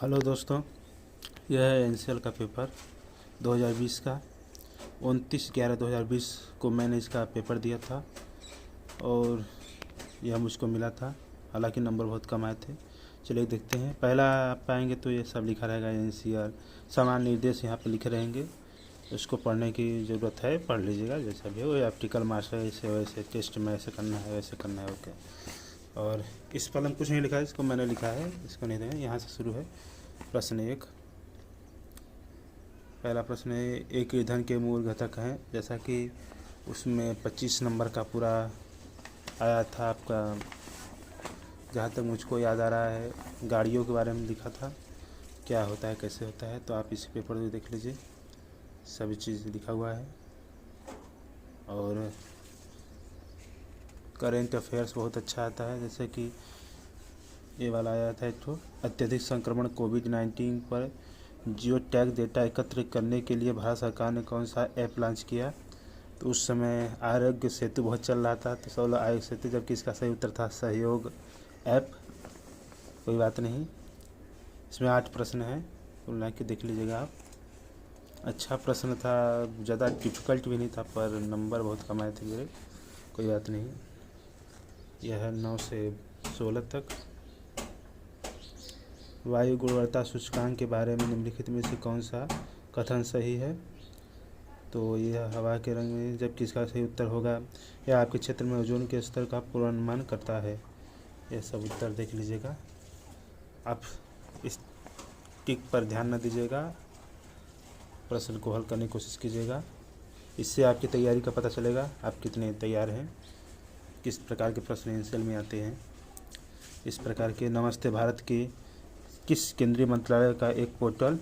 Hello दोस्तों, यह है एनसीएल का पेपर 2020 का। 29/11/2020 को मैंने इसका पेपर दिया था और यह मुझको मिला था। हालांकि नंबर बहुत कम आए थे। चलिए देखते हैं। पहला आप पाएंगे तो ये सब लिखा रहेगा एनसीआर, समान निर्देश यहाँ पे लिखे रहेंगे। उसको पढ़ने की ज़रूरत है, पढ़ लीजिएगा जैसा भी हो। आर्टिकल मार्क्स है, ऐसे वैसे टेस्ट में ऐसे करना है वैसे करना है, ओके। और इस पर कुछ नहीं लिखा है, इसको मैंने लिखा है, इसको नहीं देंगे। यहाँ से शुरू है। प्रश्न 1। पहला प्रश्न है, एक ईंधन के मूल घटक हैं, जैसा कि उसमें 25 नंबर का पूरा आया था आपका। जहाँ तक मुझको याद आ रहा है, गाड़ियों के बारे में लिखा था, क्या होता है कैसे होता है। तो आप इस पेपर को देख लीजिए, सभी चीज़ लिखा हुआ है। और करेंट अफेयर्स बहुत अच्छा आता है, जैसे कि ये वाला आया था एक तो, अत्यधिक संक्रमण कोविड-19 पर जियो टैग डेटा एकत्र करने के लिए भारत सरकार ने कौन सा ऐप लॉन्च किया। तो उस समय आरोग्य सेतु बहुत चल रहा था, तो सब लोग आरोग्य सेतु, जबकि इसका सही उत्तर था सहयोग ऐप। कोई बात नहीं। इसमें 8 प्रश्न हैं, कुल मिला के देख लीजिएगा आप। अच्छा प्रश्न था, ज़्यादा डिफ़िकल्ट भी नहीं था, पर नंबर बहुत कम आए थे मेरे। कोई बात नहीं। यह है 9 से 16 तक। वायु गुणवत्ता सूचकांक के बारे में निम्नलिखित में से कौन सा कथन सही है। तो यह हवा के रंग में, जबकि इसका सही उत्तर होगा, यह आपके क्षेत्र में ओजोन के स्तर का पूर्वानुमान करता है। यह सब उत्तर देख लीजिएगा आप। इस टिक पर ध्यान न दीजिएगा, प्रश्न को हल करने की कोशिश कीजिएगा। इससे आपकी तैयारी का पता चलेगा आप कितने तैयार हैं, किस प्रकार के प्रश्न एनसीएल में आते हैं। इस प्रकार के नमस्ते भारत की किस केंद्रीय मंत्रालय का एक पोर्टल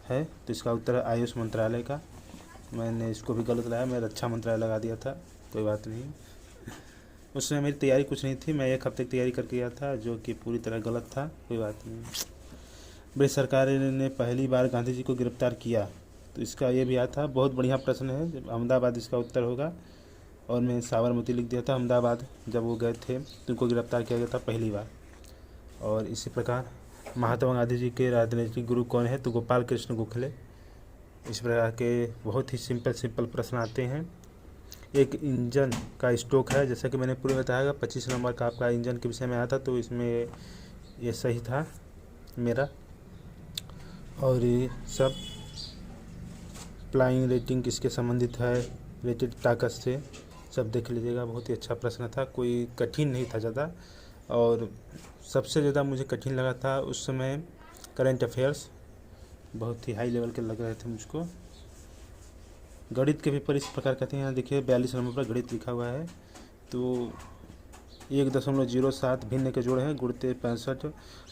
है। तो इसका उत्तर है आयुष मंत्रालय का। मैंने इसको भी गलत लगाया, मैं रक्षा मंत्रालय लगा दिया था। कोई बात नहीं, उसमें मेरी तैयारी कुछ नहीं थी, मैं 1 हफ्ते की तैयारी करके गया था, जो कि पूरी तरह गलत था। कोई बात नहीं। ब्रिटिश सरकार ने पहली बार गांधी जी को गिरफ्तार किया, तो इसका ये भी आया था। बहुत बढ़िया प्रश्न है, अहमदाबाद इसका उत्तर होगा। और मैं साबरमती लिख दिया था, अहमदाबाद जब वो गए थे तो उनको गिरफ्तार किया गया था पहली बार। और इसी प्रकार महात्मा गांधी जी के राजनीतिक गुरु कौन है। तो गोपाल कृष्ण गोखले। इस प्रकार के बहुत ही सिंपल प्रश्न आते हैं। एक इंजन का स्ट्रोक है, जैसा कि मैंने पूर्व में बताया, 25 नंबर का आपका इंजन के विषय में आया था, तो इसमें ये सही था मेरा। और ये सब फ्लाइंग रेटिंग किसके संबंधित है, रेटेड ताकत से, सब देख लीजिएगा। बहुत ही अच्छा प्रश्न था, कोई कठिन नहीं था ज़्यादा। और सबसे ज़्यादा मुझे कठिन लगा था उस समय करंट अफेयर्स, बहुत ही हाई लेवल के लग रहे थे मुझको। गणित के पेपर इस प्रकार कहते हैं, यहाँ देखिए 42 नंबर पर गणित लिखा हुआ है। तो 1.07 भिन्न के जोड़ हैं, गुणते 65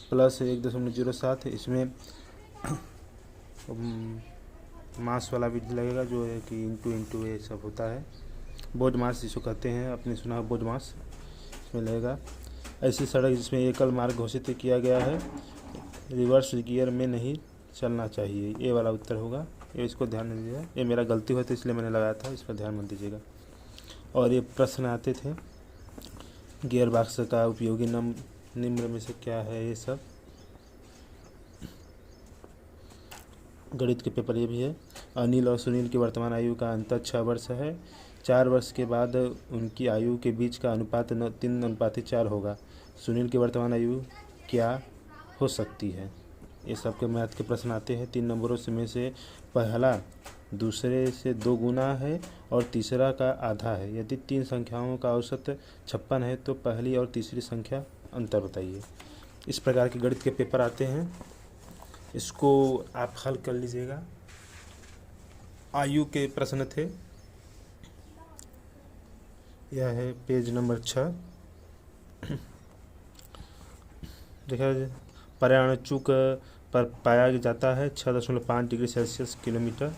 प्लस 1.07। इसमें मास वाला भी लगेगा, जो है कि इंटू ये सब होता है। बोझ मास जिसको कहते हैं, आपने सुना बोझ मास, इसमें लगेगा। ऐसी सड़क जिसमें एकल मार्ग घोषित किया गया है, रिवर्स गियर में नहीं चलना चाहिए, ये वाला उत्तर होगा। ये इसको ध्यान नहीं दीजिएगा, ये मेरा गलती हुआ था इसलिए मैंने लगाया था, इस पर ध्यान मत दीजिएगा। और ये प्रश्न आते थे, गियर बॉक्स का उपयोगी निम्न में से क्या है। ये सब गणित के पेपर ये भी है। अनिल और सुनील की वर्तमान आयु का अंतर 6 वर्ष है। 4 वर्ष के बाद उनकी आयु के बीच का अनुपात 3:4 होगा। सुनील की वर्तमान आयु क्या हो सकती है। ये सब के मैथ के प्रश्न आते हैं। 3 नंबरों से में से पहला दूसरे से 2 गुना है और तीसरा का आधा है। यदि 3 संख्याओं का औसत 56 है तो पहली और तीसरी संख्या अंतर बताइए। इस प्रकार के गणित के पेपर आते हैं, इसको आप हल कर लीजिएगा। आयु के प्रश्न थे, यह है पेज नंबर 6। देखा, पर्यावरण चूक पर पाया जाता है 6.5 डिग्री सेल्सियस किलोमीटर।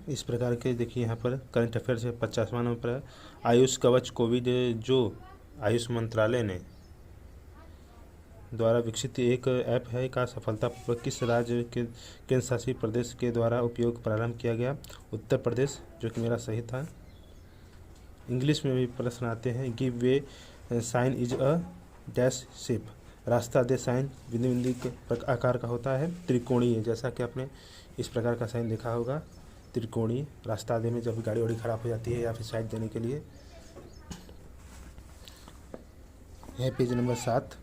इस प्रकार के देखिए यहाँ पर करंट अफेयर से 50वां नंबर पर है। आयुष कवच कोविड, जो आयुष मंत्रालय ने द्वारा विकसित एक ऐप है, का सफलतापूर्वक किस राज्य के केंद्र शासित प्रदेश के द्वारा उपयोग प्रारंभ किया गया। उत्तर प्रदेश, जो कि मेरा सही था। इंग्लिश में भी प्रश्न आते हैं। Give way sign is a dash shape, रास्ता दे साइन बिंदु बिंदु के आकार का होता है। त्रिकोणीय, जैसा कि आपने इस प्रकार का साइन देखा होगा, त्रिकोणीय रास्ता दे में जब गाड़ी वाड़ी खराब हो जाती है या फिर साइड देने के लिए। यह पेज नंबर 7।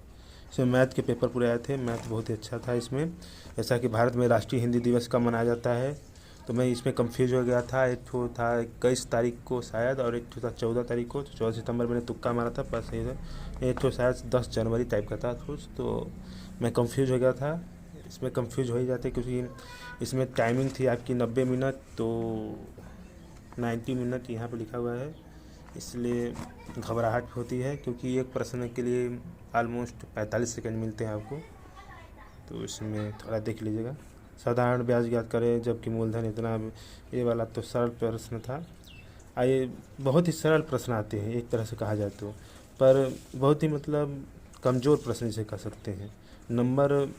इसमें मैथ के पेपर पूरे आए थे, मैथ बहुत ही अच्छा था इसमें। जैसा कि भारत में राष्ट्रीय हिंदी दिवस कब मनाया जाता है, तो मैं इसमें कंफ्यूज हो गया था। एक ठो था 21 तारीख को शायद, और एक ठो था 14 तारीख को। 14 सितंबर मैंने तुक्का मारा था, पर सही था। एक ठो शायद 10 जनवरी टाइप का था कुछ, तो मैं कंफ्यूज हो गया था। इसमें कंफ्यूज हो ही जाते क्योंकि इसमें टाइमिंग थी आपकी 90 मिनट, तो 90 मिनट यहाँ पर लिखा हुआ है, इसलिए घबराहट होती है क्योंकि एक प्रश्न के लिए ऑलमोस्ट 45 सेकंड मिलते हैं आपको, तो इसमें थोड़ा देख लीजिएगा। साधारण ब्याज ज्ञात करें जबकि मूलधन इतना, ये वाला तो सरल प्रश्न था। आइए, बहुत ही सरल प्रश्न आते हैं एक तरह से कहा जाए तो, पर बहुत ही मतलब कमज़ोर प्रश्न इसे कह सकते हैं। नंबर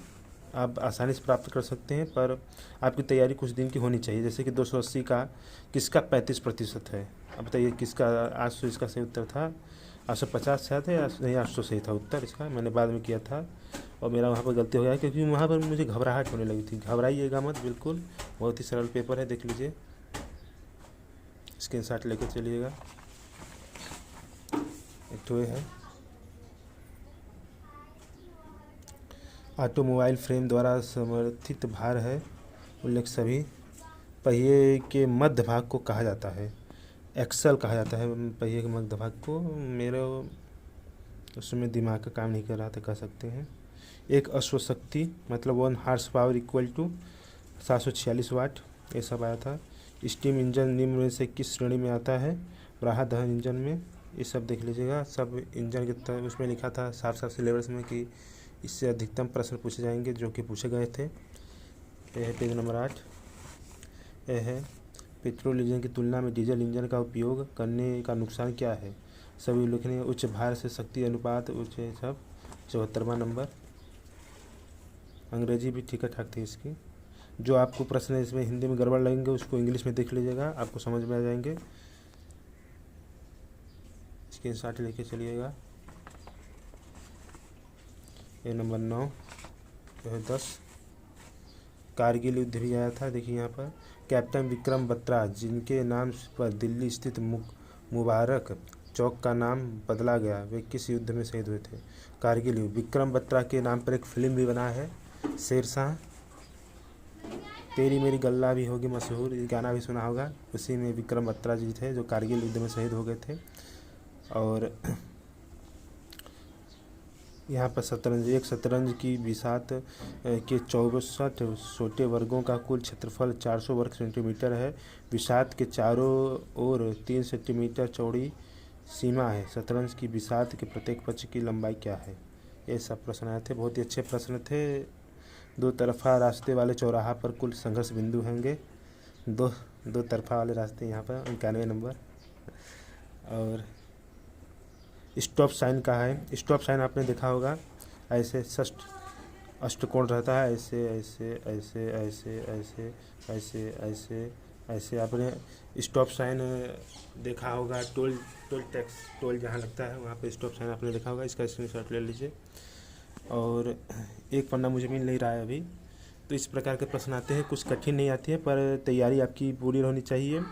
आप आसानी से प्राप्त कर सकते हैं, पर आपकी तैयारी कुछ दिन की होनी चाहिए। जैसे कि 280 का किसका 35% है, अब बताइए किसका। 800 इसका सही उत्तर था, 850 शायद है, नहीं 800 सही था उत्तर इसका, मैंने बाद में किया था और मेरा वहाँ पर गलती हो गया क्योंकि वहाँ पर मुझे घबराहट होने लगी थी। घबराइएगा मत, बिल्कुल बहुत ही सरल पेपर है, देख लीजिए, स्क्रीनशॉट लेकर चलिएगा। एक तो ये है, ऑटोमोबाइल फ्रेम द्वारा समर्थित भार है, उल्लेख सभी पहिए के मध्य भाग को कहा जाता है। एक्सल कहा जाता है पहिए के मध्य भाग को। मेरे उसमें दिमाग का काम नहीं कर रहा था, कह सकते हैं। एक अश्वशक्ति मतलब 1 हार्स पावर इक्वल टू 746 वाट, ये सब आया था। स्टीम इंजन निम्न में से किस श्रेणी में आता है, राहत दहन इंजन में, ये सब देख लीजिएगा। सब इंजन के उसमें लिखा था साफ साफ सिलेबस में कि इससे अधिकतम प्रश्न पूछे जाएंगे, जो कि पूछे गए थे। यह है पेज नंबर 8। यह है पेट्रोल इंजन की तुलना में डीजल इंजन का उपयोग करने का नुकसान क्या है, सभी उल्लेखनीय। उच्च भार से शक्ति अनुपात उच्च, सब 74वां नंबर। अंग्रेजी भी ठीक ठाक थी इसकी। जो आपको प्रश्न इसमें हिंदी में गड़बड़ लगेंगे उसको इंग्लिश में देख लीजिएगा, आपको समझ में आ जाएंगे। स्क्रीनशॉट लेके चलिएगा। ये नंबर 9, यह 10। कारगिल युद्ध भी आया था, देखिए यहाँ पर। कैप्टन विक्रम बत्रा, जिनके नाम पर दिल्ली स्थित मुबारक चौक का नाम बदला गया, वे किस युद्ध में शहीद हुए थे, कारगिल युद्ध। विक्रम बत्रा के नाम पर एक फिल्म भी बना है, शेरशाह। तेरी मेरी गल्ला भी होगी मशहूर, ये गाना भी सुना होगा, उसी में विक्रम बत्रा जी थे जो कारगिल युद्ध में शहीद हो गए थे। और यहाँ पर शतरंज, एक शतरंज की बिसात के 64 छोटे वर्गों का कुल क्षेत्रफल 400 वर्ग सेंटीमीटर है। बिसात के चारों ओर 3 सेंटीमीटर चौड़ी सीमा है। शतरंज की बिसात के प्रत्येक पक्ष की लंबाई क्या है। ये सब प्रश्न आए थे, बहुत ही अच्छे प्रश्न थे। दो तरफा रास्ते वाले चौराहा पर कुल संघर्ष बिंदु होंगे, दो तरफा वाले रास्ते यहाँ पर 91 नंबर। और स्टॉप साइन का है, स्टॉप साइन आपने देखा होगा, ऐसे षष्ठ अष्टकोण रहता है, ऐसे ऐसे ऐसे ऐसे ऐसे ऐसे ऐसे ऐसे आपने स्टॉप साइन देखा होगा। टोल टैक्स, टोल जहाँ लगता है वहाँ पे स्टॉप साइन आपने देखा होगा, इसका स्क्रीनशॉट ले लीजिए। और एक पन्ना मुझे मिल नहीं रहा है अभी, तो इस प्रकार के प्रश्न आते हैं, कुछ कठिन नहीं आती है, पर तैयारी आपकी पूरी होनी चाहिए।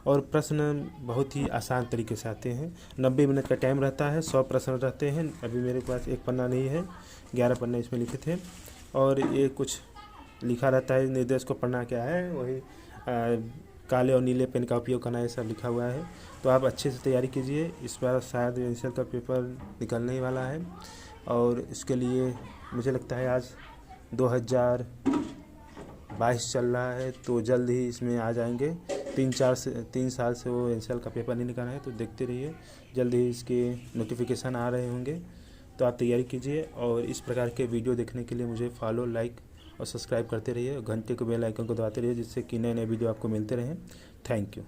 और प्रश्न बहुत ही आसान तरीके से आते हैं। 90 मिनट का टाइम रहता है, 100 प्रश्न रहते हैं। अभी मेरे पास एक पन्ना नहीं है, 11 पन्ने इसमें लिखे थे, और ये कुछ लिखा रहता है निर्देश को पढ़ना क्या है, वही काले और नीले पेन का उपयोग करना, ये सब लिखा हुआ है। तो आप अच्छे से तैयारी कीजिए, इस बार शायद एनसीआर का पेपर निकलने ही वाला है, और इसके लिए मुझे लगता है आज 2022 चल रहा है, तो जल्द ही इसमें आ जाएंगे। 3 साल से वो एनसीआर का पेपर नहीं निकाला है, तो देखते रहिए, जल्द ही इसके नोटिफिकेशन आ रहे होंगे। तो आप तैयारी कीजिए, और इस प्रकार के वीडियो देखने के लिए मुझे फॉलो, लाइक और सब्सक्राइब करते रहिए। घंटे के बेल आइकन को दबाते रहिए, जिससे कि नए नए वीडियो आपको मिलते रहें। Thank you.